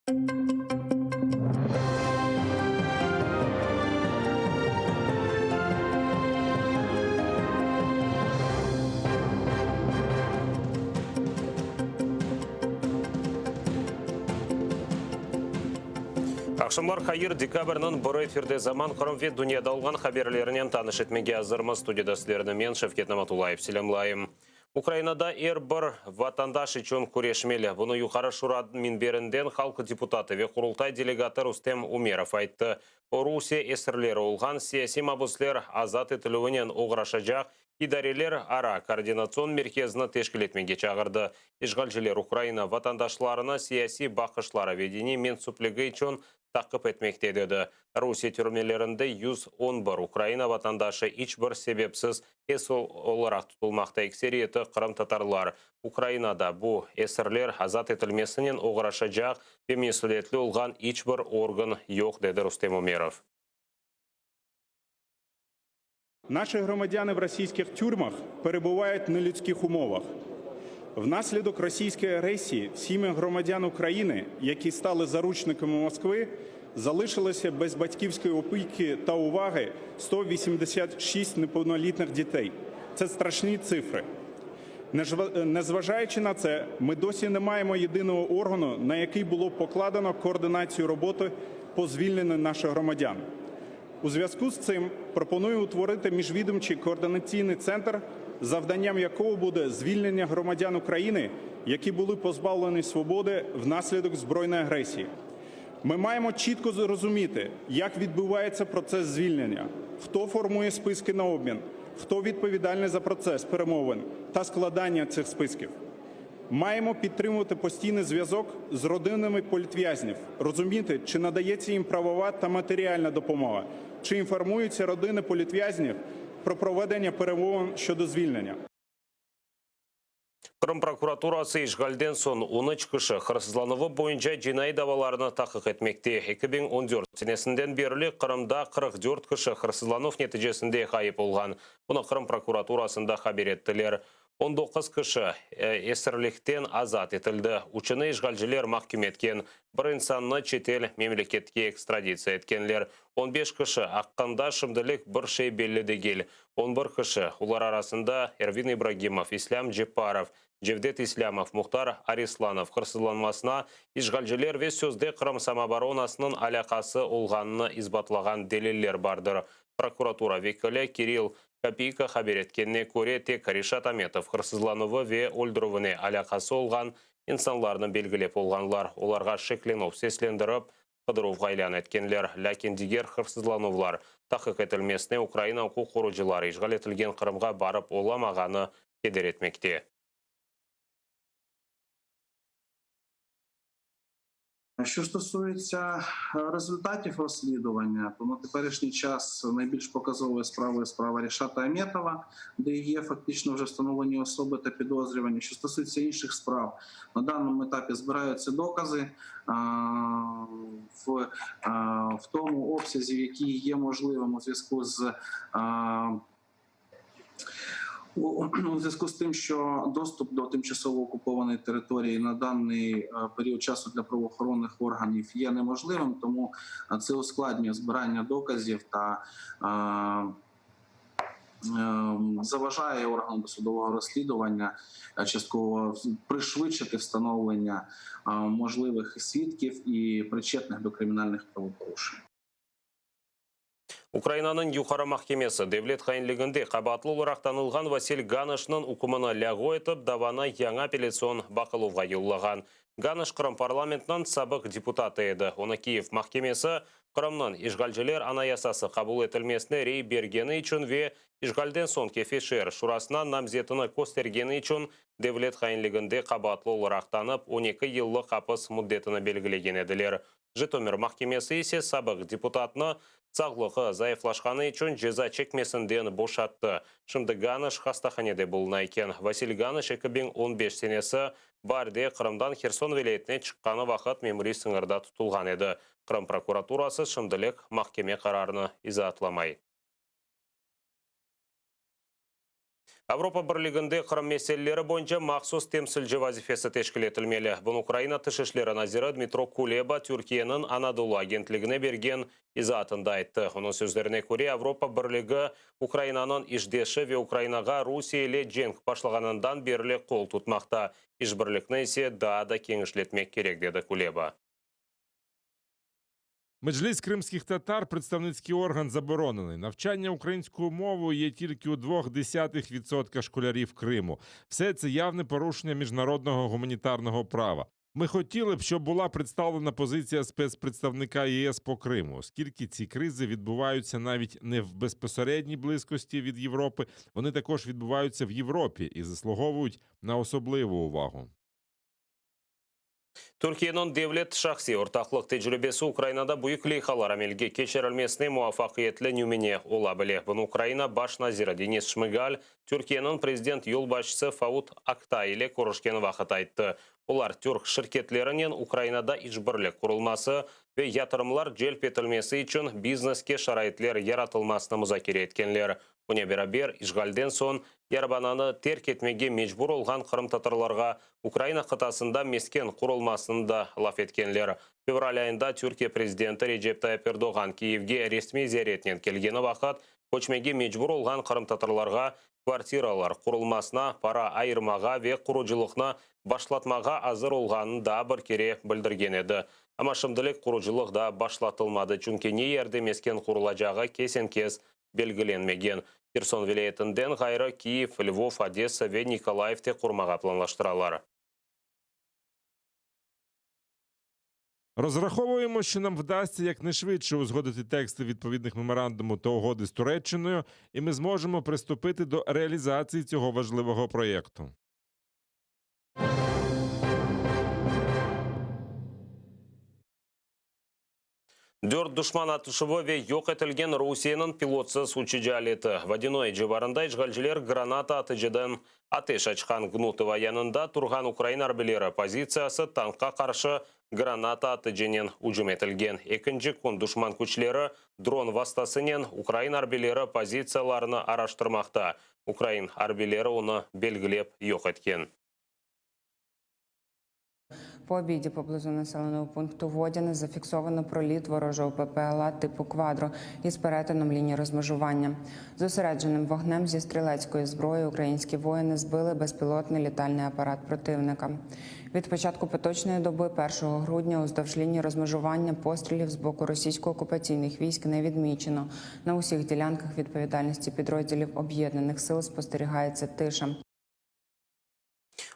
Ақшымлар қайыр декабрның бір эфирде заман қырымвет дүниеда алған хаберлерінен таныш етмеге азырмыз. Студияда сілерді мен Шевкет Наматулаев селемлайым. Украинада бір ватандаш үшін көрешмелі. Бұны юқары шурад минберінден халқы депутаты ве құрылтай делегаты Рустем Умеров айтты. Русия эсірлері олған сияси мабуслер азат етілуінен оғырашажақ идарелер ара координацион мерkezini тешкіл етмеге чағырды. Ишғалжылер Украина ватандашларына сияси бақышлары ведені менсуплігі үшін тақып етмекте деді. Русия түрмелерінде 111 Украина ватандашы бір себепсіз эсол оларақ тұтылмақта ексериеті қырым татарлар. Украинада бұл эсірлер азат етілмесінен оғырашажақ бемесулетлі олған бір орган жоқ, деді Рустем Умеров. Наші громадяни в російських тюрмах перебувають в нелюдських умовах. Внаслідок російської агресії всіми громадян України, які стали заручниками Москви, залишилося без батьківської опіки та уваги 186 неповнолітніх дітей. Це страшні цифри. Незважаючи на це, ми досі не маємо єдиного органу, на який було покладено координацію роботи по звільненню наших громадян. У зв'язку з цим пропоную утворити міжвідомчий координаційний центр, завданням якого буде звільнення громадян України, які були позбавлені свободи внаслідок збройної агресії. Ми маємо чітко зрозуміти, як відбувається процес звільнення, хто формує списки на обмін, хто відповідальний за процес перемовин та складання цих списків. Маємо підтримувати постійний зв'язок з родинами політв'язнів, розуміти, чи надається їм правова та матеріальна допомога, чи інформуються родини політв'язнів про проведення перемовин щодо звільнення. Қырым прокуратурасы Ишғалден сон 13 кіші қырсызлануы бойынша жинай даваларына тақық етмекте. 2014 сенесінден берілі Қырымда 44 кіші қырсызланув нәтижесінде қайып болған. Бұны Қырым прокуратурасында хабар еттілер. 19 кіші есірліктен азат етілді. Учыны Ишғалжылер махкім еткен. Бір инсанны четел мемлекетке экстрадиция еткенлер. 15 кіші аққанда шымдылық бір шей белі дегел. 11 кіші олар арасында Эрвин Ибрагимов, Ислам Джепаров, Жевдет Ислямов, Мұхтар Арисланов қырсызланмасына Ишғалжылер ве сөзде Қырым самооборонасының алақасы олғаныны избатлаған делелер бардыр. Прокуратура векілі Кирилл Копейка хабар еткенне көре тек Ришат Аметов қырсызлануы ве өлдіруіне алақасы олған инсанларының белгілеп олғанлар. Оларға шекленов сеслендіріп, қыдыруға айлан еткенлер. Ләкин дигер қырсызлануылар тақық етілмесіне Украина құқық қорғаушылары ишғал етілген Қырымға барып оламағаны кедер етмекте. Що стосується результатів розслідування, то на теперішній час найбільш показовою справою справа Рішата Аметова, де є фактично вже встановлені особи та підозрювані. Що стосується інших справ, на даному етапі збираються докази в тому обсязі, який є можливим у зв'язку з тим, що доступ до тимчасово окупованої території на даний період часу для правоохоронних органів є неможливим, тому це ускладнює збирання доказів та заважає органу досудового розслідування частково пришвидшити встановлення можливих свідків і причетних до кримінальних правопорушень. Украинаның юқары махкемесі Девлет қайынлігінде қабатлы оларақ танылған Василь Ганышның ұқымына ләғу етіп, давана яңа апелляцион бақылуға юллаған. Ганыш Қырым парламентінің сабық депутаты еді. Оны Киев махкемесі Қырымның Ишғалжылер анаясасы қабыл етілмесіне рей бергені үшін ве Ишғалден сон кефешер шурасынан намзетіні көстергені үшін Девлет қайынлігінде қабатлы оларақ танып, 12 елі қапыс мұддетіні белгілеген еділер. Житомир махкемесі есе сабық депутатыны сағлығы зайыфлашқаны үшін жеза чекмесінден бошатты. Шымды Ганыш хастаханеде болына екен. Василь Ганыш 2015 сенесі барде Қырымдан Херсон велетіне шыққаны вақыт мемори сыңырда тұтылған еді. Қырым прокуратурасы шымдылық махкеме қарарыны изатламай. Авропа бірлігінде Қырым мәселелері бойынша мақсус темсілжі вазифесі тешкіл етілмелі. Бұн Украина тышышлері назирі Дмитро Кулеба Түркияның Анадолу агентлігіне берген изатында айтты. Оның сөздеріне көре Авропа бірлігі Украинаның ішдеші ве Украинаға Русия еле женг башлағанындан берілі қол тұтмақта. Ішбірлікні есе да кеңішлетмек керек, деді Кулеба. Меджліс кримських татар – представницький орган заборонений. Навчання українською мовою є тільки у 0,2% школярів Криму. Все це явне порушення міжнародного гуманітарного права. Ми хотіли б, щоб була представлена позиція спецпредставника ЄС по Криму, оскільки ці кризи відбуваються навіть не в безпосередній близькості від Європи, вони також відбуваються в Європі і заслуговують на особливу увагу. Түркияның девлет шақси ортақлық тәжірибесі Украинада бұйық лейхалар амелге кешірілмесіне муафақиетлі нюмене ола біле. Бұн Украина баш назирі Денис Шмыгаль, Түркияның президент ел башысы Фауд Актай ile көрішкен вақыт айтты. Олар түрк шіркетлерінен Украинада ішбірлік құрылмасы ве ятырымлар желп етілмесі үшін бизнеске шарайтлер яратылмасыны мұзакер еткенлер. Бұне берабер ішғалден сон Ярбананы терк етмеге мечбур олған Қырым татарларға Украина қытасында мескен құрылмасында лаф еткенлер. Февраль айында Түркия президенті Реджеп Тайып Эрдоған Киевге ресми зияретінен келгені вақыт көчмеге мечбур олған Қырым татарларға квартиралар құрылмасына, пара айырмаға ве құружылықна башлатмаға азыр олғанын да бір кере білдірген еді. Ама шымдылық құружылық да башлатылмады, чүнке не ерде мескен құрылажағы кесен-кес белгіленмеген. Херсон вилаятынден ғайры Киев, Львов, Одесса ве Николаевте құрмаға планлаштыралар. Розраховуємо, що нам вдасться якнайшвидше узгодити тексти відповідних меморандуму та угоди з Туреччиною, і ми зможемо приступити до реалізації цього важливого проєкту. Дөрт дұшман атышыбы ве йоқ етілген Русияның пилотсыз учеджалеті. Водяной жеварында ішғалжілер граната атыжыдан атеш açқан Гнутова янында тұрған Украина арбелері позициясы танкқа қаршы граната атыженен ұжым етілген. Екінші күн дұшман күчлері дрон вастасынен Украина арбелері позицияларыны араштырмақта. Украин арбелері оны белгілеп йоқ еткен. По обіді поблизу населеного пункту Водяне зафіксовано проліт ворожого ППЛА типу «Квадро» із перетином лінії розмежування. Зосередженим вогнем зі стрілецької зброї українські воїни збили безпілотний літальний апарат противника. Від початку поточної доби 1 грудня уздовж лінії розмежування пострілів з боку російсько-окупаційних військ не відмічено. На усіх ділянках відповідальності підрозділів об'єднаних сил спостерігається тиша.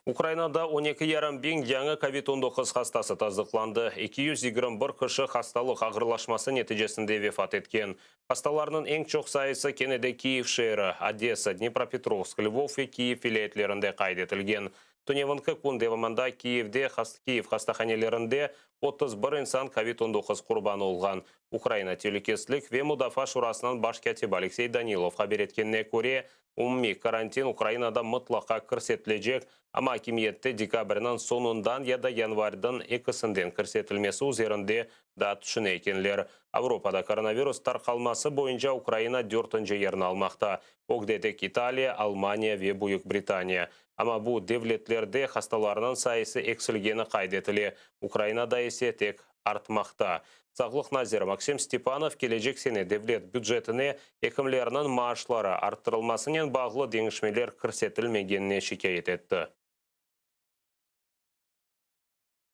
Украинада 12,5 бин яңы COVID-19 хастасы тазықланды. 221 кіші хасталық ағырлашмасы нәтижесінде вефат еткен. Хасталарының ең чоқ сайысы кенеде Киев шері, Одесса, Днепропетровск, Львов и Киев вилаятелерінде қайдетілген. Түневінкі күн деваманда Киев хастаханелерінде 31 инсан COVID-19 құрбаны олған. Украина телекеслік ве Мудафа шурасынан баш катиб Алексей Данилов хабар еткеніне көре, умми карантин Украинада мұтлақа кірсетілежек, ама хакимиетте декабрінің сонундан яда январьдың екісінден кірсетілмесі üzerinde да түшін екенлер. Авропада коронавирус тарқалмасы бойынша Украина 4-нче ерін алмақта. Огдетек Италия, Алмания ве Бүйік Британия. Ама бұл девлетлерде хасталарының сайысы эксілгені қайдетілі. Украинада есе тек артмақта. Сағлық назир Максим Степанов кележек сене девлет бюджетіне екімлерінің maaşлары арттырылмасымен бағлы деңішмелер кірсетілмегеніне шикайет етті.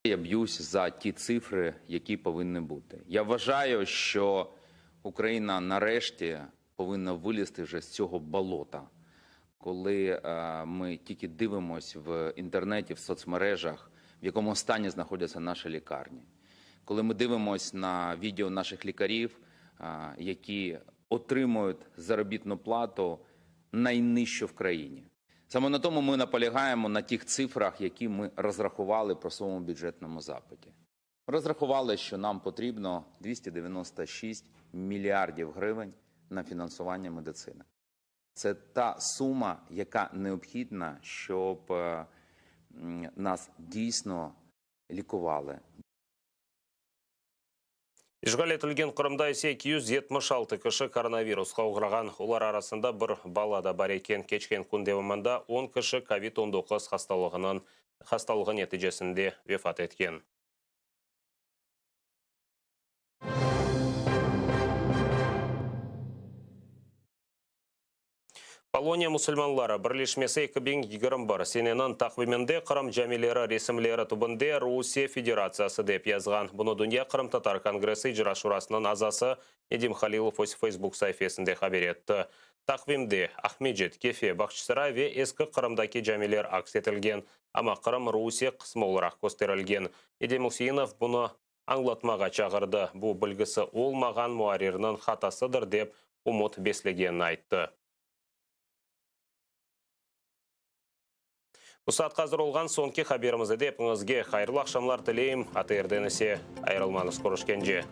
Я б'юсь за ті цифри, які повинні бути. Я вважаю, що Україна нарешті повинна вилізти вже з цього болота. Коли ми тільки дивимося в інтернеті, в соцмережах, в якому стані знаходяться наші лікарні. Коли ми дивимося на відео наших лікарів, які отримують заробітну плату найнижчу в країні. Саме на тому ми наполягаємо на тих цифрах, які ми розрахували по своєму бюджетному запиті. Розрахували, що нам потрібно 296 мільярдів гривень на фінансування медицини. Це та сума, яка необхідна, щоб нас дійсно лікували. Işgal etilген Qırımda ise 276 kişi koronavirusқа ұғыраған. Олар арасында бір бала да бар екен. Кечкен күн девамында 10 кişi COVID-19 хасталығы нәтижесінде вефат еткен. Полония мұсылманлары бірлешмесі 2021 сененің тақвимінде Қырым жәмелері ресімлері түбінде Русия Федерациясы деп язған. Бұны Дүния Қырым Татар Конгрессы Ижра Шурасының азасы Недим Халилов Facebook сайфесінде хабар етті. Тақвимде Ахмеджет, Кефе, Бақшысыра ве ескі Қырымдаки жәмелер акс етілген. Ама Қырым Русия қысмы оларақ көстерілген. Недим Усейнов бұны аңлатмаға чағырды. Бұл білгісі олмаған муарирінің хатасыдыр деп ұмыт беслеген айтты. Ұсат қазір олған сонки хаберімізді деп ұңызге қайырлы ақшамлар тілейім. Аты ерденесе айрылманыз көрішкенже.